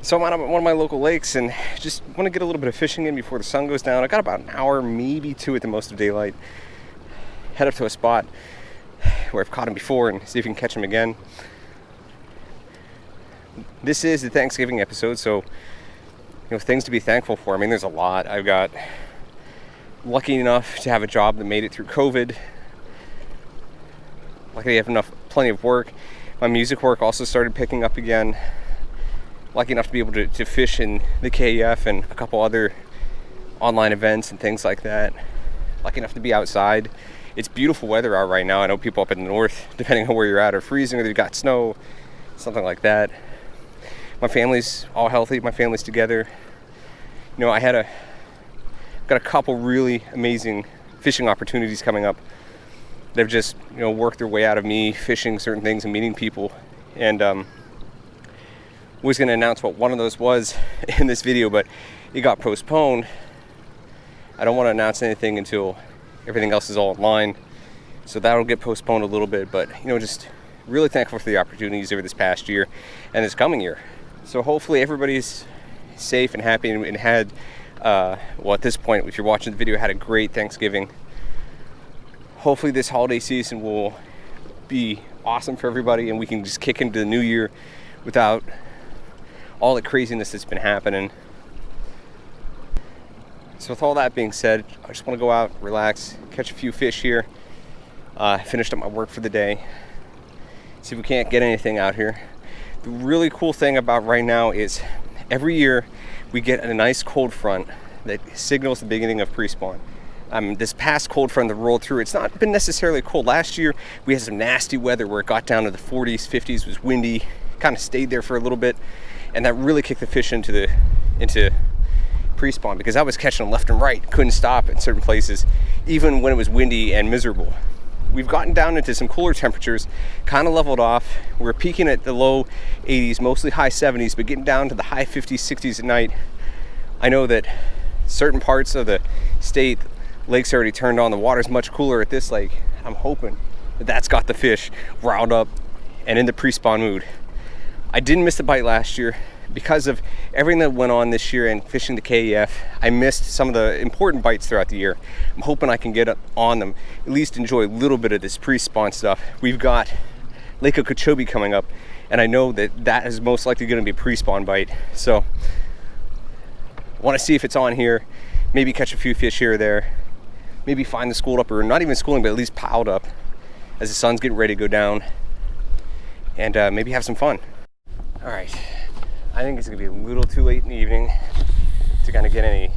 So I'm out at one of my local lakes and just want to get a little bit of fishing in before the sun goes down. I got about an hour, maybe two at the most of daylight. Head up to a spot where I've caught him before and see if we can catch him again. This is the Thanksgiving episode, so things to be thankful for. I mean, there's a lot. I've got lucky enough to have a job that made it through COVID. Luckily, I have plenty of work. My music work also started picking up again. Lucky enough to be able to fish in the KEF and a couple other online events and things like that. Lucky enough to be outside. It's beautiful weather out right now. I know people up in the north, depending on where you're at, are freezing or they've got snow, something like that. My family's all healthy. My family's together. I got a couple really amazing fishing opportunities coming up. They've just worked their way out of me fishing certain things and meeting people, and was going to announce what one of those was in this video, but it got postponed. I don't want to announce anything until everything else is all online, so that'll get postponed a little bit. But just really thankful for the opportunities over this past year and this coming year. So hopefully everybody's safe and happy and had at this point, if you're watching the video, had a great Thanksgiving. Hopefully this holiday season will be awesome for everybody and we can just kick into the new year without all the craziness that's been happening. So with all that being said, I just want to go out, relax, catch a few fish here. Finished up my work for the day. See if we can't get anything out here. The really cool thing about right now is every year we get a nice cold front that signals the beginning of pre-spawn. This past cold front that rolled through, it's not been necessarily cold. Last year we had some nasty weather where it got down to the 40s, 50s, it was windy, kind of stayed there for a little bit, and that really kicked the fish into pre-spawn, because I was catching them left and right, couldn't stop in certain places, even when it was windy and miserable. We've gotten down into some cooler temperatures, kind of leveled off. We're peaking at the low 80s, mostly high 70s, but getting down to the high 50s, 60s at night. I know that certain parts of the state, lakes already turned on. The water's much cooler at this lake. I'm hoping that that's got the fish riled up and in the pre-spawn mood. I didn't miss the bite last year because of everything that went on this year and fishing the KEF. I missed some of the important bites throughout the year. I'm hoping I can get on them, at least enjoy a little bit of this pre-spawn stuff. We've got Lake Okeechobee coming up, and I know that is most likely going to be a pre-spawn bite. So I want to see if it's on here, maybe catch a few fish here or there, maybe find the schooled up, or not even schooling, but at least piled up as the sun's getting ready to go down, and maybe have some fun. All right, I think it's gonna be a little too late in the evening to kind of get any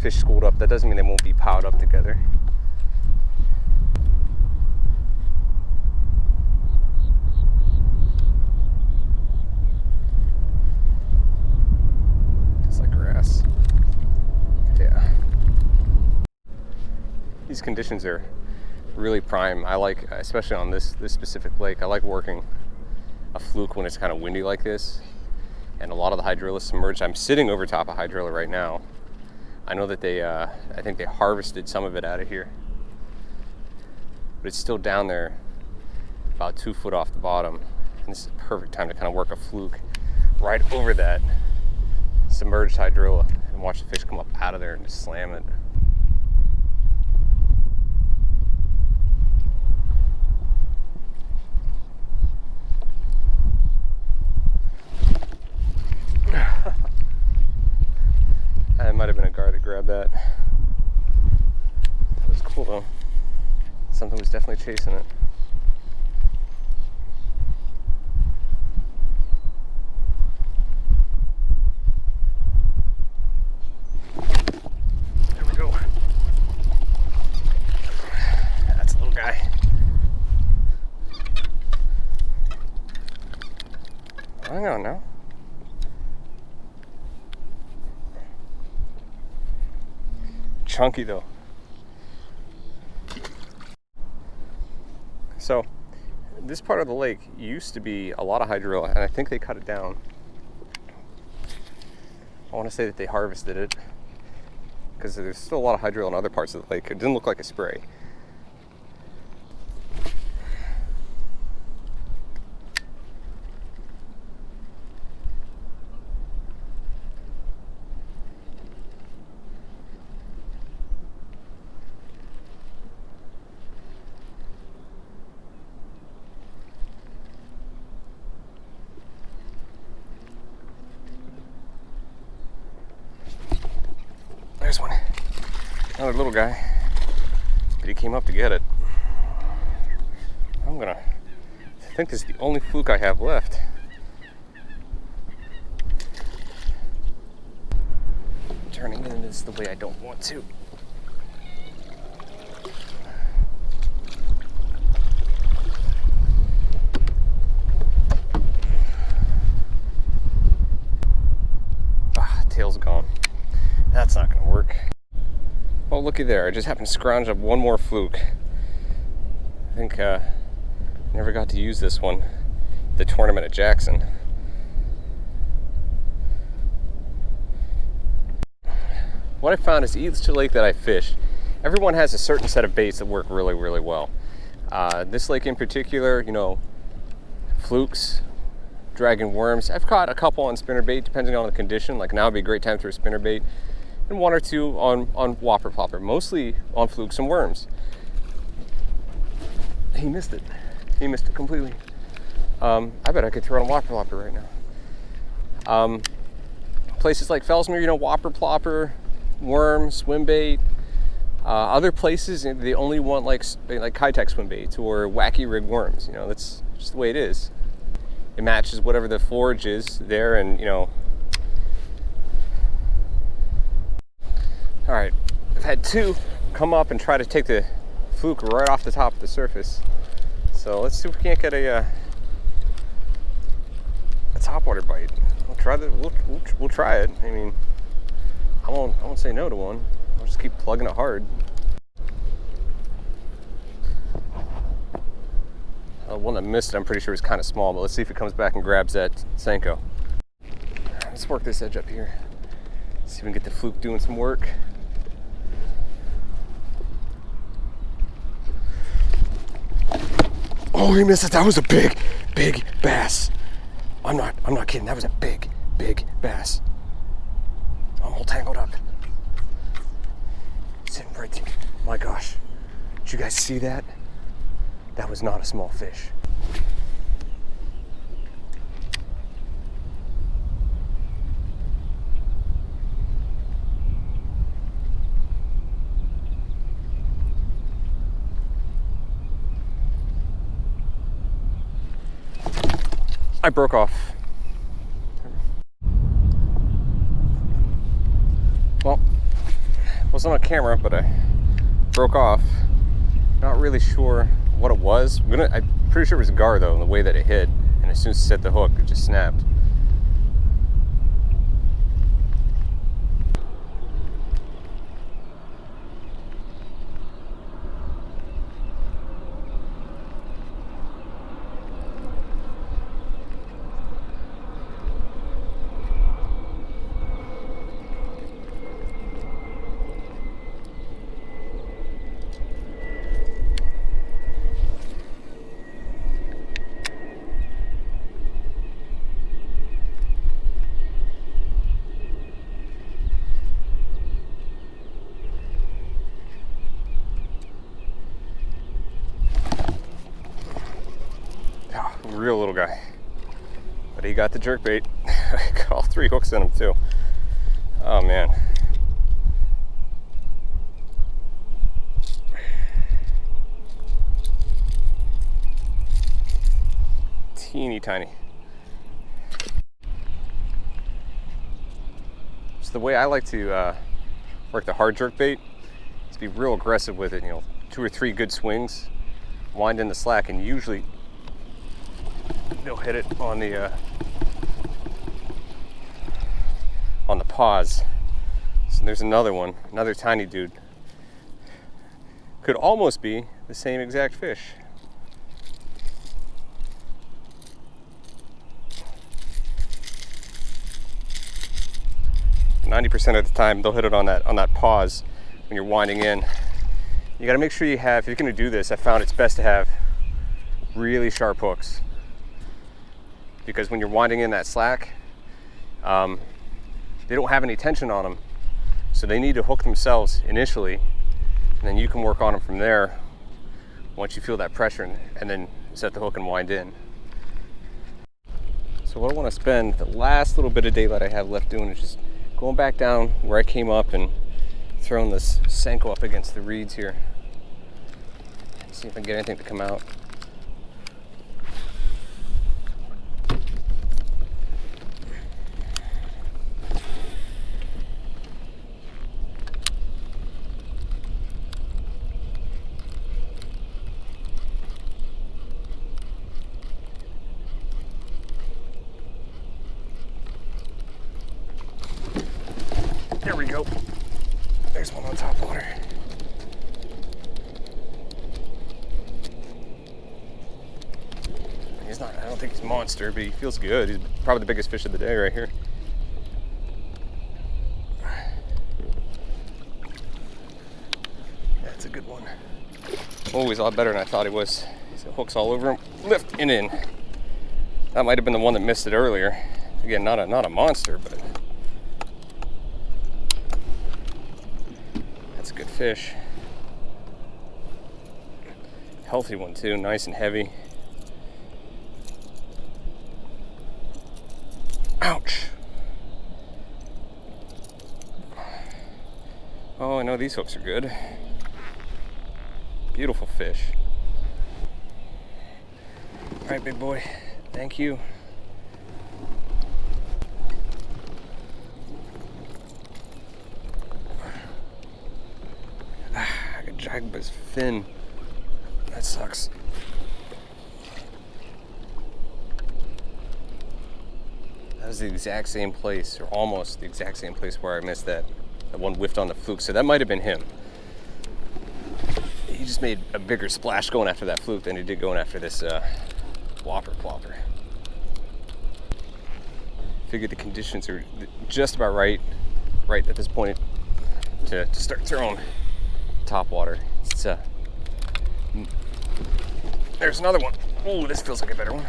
fish schooled up. That doesn't mean they won't be piled up together. Just like grass. Yeah. These conditions are really prime. I like, especially on this specific lake, I like working a fluke when it's kind of windy like this, and a lot of the hydrilla submerged. I'm sitting over top of hydrilla right now. I know that I think they harvested some of it out of here, but it's still down there about 2 foot off the bottom, and this is a perfect time to kind of work a fluke right over that submerged hydrilla and watch the fish come up out of there and just slam it. It might have been a guy that grabbed that. That was cool though. Something was definitely chasing it. There we go. That's a little guy. Hang on now. Chunky though. So this part of the lake used to be a lot of hydrilla, and I think they cut it down. I want to say that they harvested it because there's still a lot of hydrilla in other parts of the lake. It didn't look like a spray. there's one. Another little guy. But he came up to get it. I think this is the only fluke I have left. Turning in is the way I don't want to. Tail's gone. That's not gonna work. Oh, looky there. I just happened to scrounge up one more fluke. I think never got to use this one at the tournament at Jackson. What I found is each lake that I fished, everyone has a certain set of baits that work really, really well. This lake in particular, you know, flukes, dragging worms. I've caught a couple on spinnerbait depending on the condition. Like now would be a great time for a spinnerbait, and one or two on whopper plopper, mostly on flukes and worms. He missed it. He missed it completely. I bet I could throw on a whopper plopper right now. Places like Fellsmere, you know, whopper plopper, worm, swim bait. Other places, they only want like Kitech swim baits or wacky rig worms. You know, that's just the way it is. It matches whatever the forage is there, and you know. All right, I've had two come up and try to take the fluke right off the top of the surface. So let's see if we can't get a topwater bite. We'll try that. We'll try it. I mean, I won't say no to one. I'll just keep plugging it hard. One that missed it, I'm pretty sure is kind of small, but let's see if it comes back and grabs that Senko. Let's work this edge up here. See if we can get the fluke doing some work. Oh, he missed it. That was a big bass. I'm not kidding. That was a big bass. I'm all tangled up. Sitting right there. My gosh. Did you guys see that? That was not a small fish. I broke off. Well, it wasn't on camera, but I broke off. Not really sure what it was. I'm pretty sure it was a gar though, the way that it hit, and as soon as it set the hook, it just snapped. Real little guy, but he got the jerkbait. Got all three hooks in him too. Oh man. Teeny tiny. So the way I like to work the hard jerkbait is to be real aggressive with it. You know, 2 or 3 good swings, wind in the slack, and usually they'll hit it on the pause. So there's another one, another tiny dude. Could almost be the same exact fish. %90 of the time they'll hit it on that pause when you're winding in. You got to make sure you have, if you're going to do this, I found it's best to have really sharp hooks. Because when you're winding in that slack, they don't have any tension on them. So they need to hook themselves initially, and then you can work on them from there once you feel that pressure, and then set the hook and wind in. So what I want to spend the last little bit of daylight I have left doing is just going back down where I came up and Throwing this Senko up against the reeds here. See if I can get anything to come out. There we go. There's one on top water. He's not, I don't think he's a monster, but he feels good. He's probably the biggest fish of the day right here. That's a good one. Oh, he's a lot better than I thought he was. He's got hooks all over him. Lift and in. That might have been the one that missed it earlier. Again, not a monster, but that's a good fish. Healthy one too, nice and heavy. Ouch. Oh, I know these hooks are good. Beautiful fish. All right, big boy. Thank you. I got dragged by his fin. That sucks. That was the exact same place, or almost the exact same place where I missed that one whiffed on the fluke. So that might have been him. He just made a bigger splash going after that fluke than he did going after this whopper plopper. Figured the conditions are just about right at this point to start throwing top water. It's there's another one. Oh, this feels like a better one.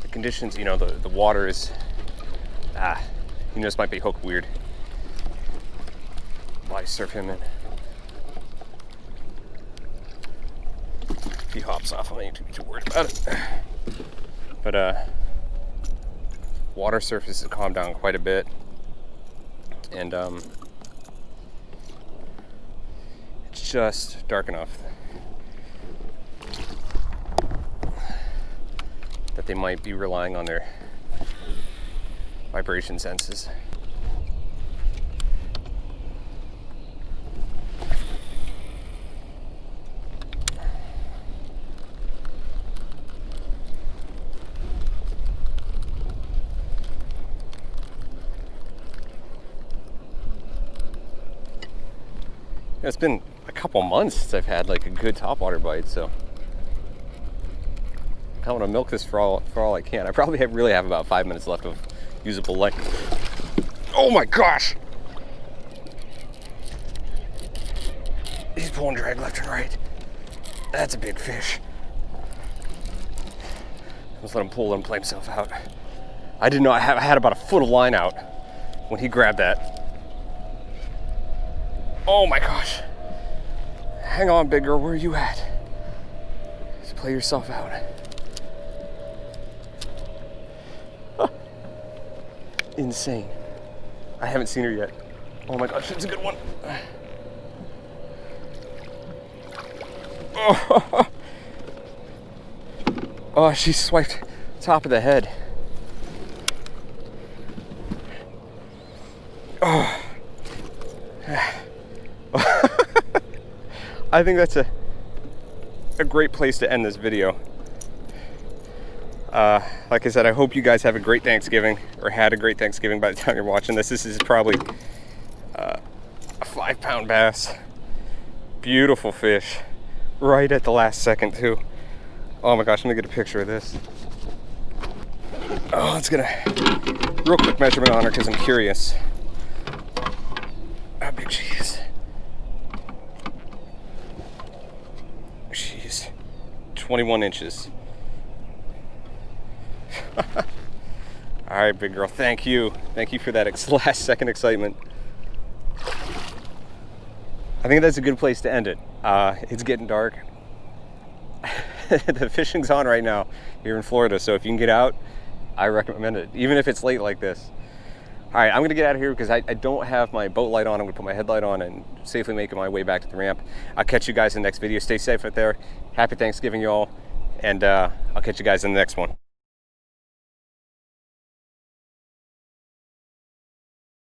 The conditions, you know, the water is, this might be hooked weird. Why surf him in? If he hops off, I ain't too worried about it. But water surface has calmed down quite a bit, and it's just dark enough that they might be relying on their vibration senses. It's been a couple months since I've had like a good topwater bite, so I want to milk this for all I can. I probably really have about 5 minutes left of usable length. Oh my gosh! He's pulling drag left and right. That's a big fish. Let's let him pull, let him play himself out. I didn't know I had about a foot of line out when he grabbed that. Oh my gosh. Hang on, big girl, where are you at? Just play yourself out. Insane. I haven't seen her yet. Oh my gosh, it's a good one. Oh, oh, she swiped top of the head. Oh. I think that's a great place to end this video. Like I said, I hope you guys have a great Thanksgiving, or had a great Thanksgiving by the time you're watching this. This is probably a 5-pound bass. Beautiful fish. Right at the last second too. Oh my gosh, let me get a picture of this. Oh, let's get a real quick measurement on her because I'm curious how big she is. She's 21 inches. All right, big girl, thank you. Thank you for that last second excitement. I think that's a good place to end it. It's getting dark. The fishing's on right now here in Florida, so if you can get out, I recommend it, even if it's late like this. All right, I'm gonna get out of here because I don't have my boat light on. I'm gonna put my headlight on and safely making my way back to the ramp. I'll catch you guys in the next video. Stay safe out there. Happy Thanksgiving, y'all. And I'll catch you guys in the next one.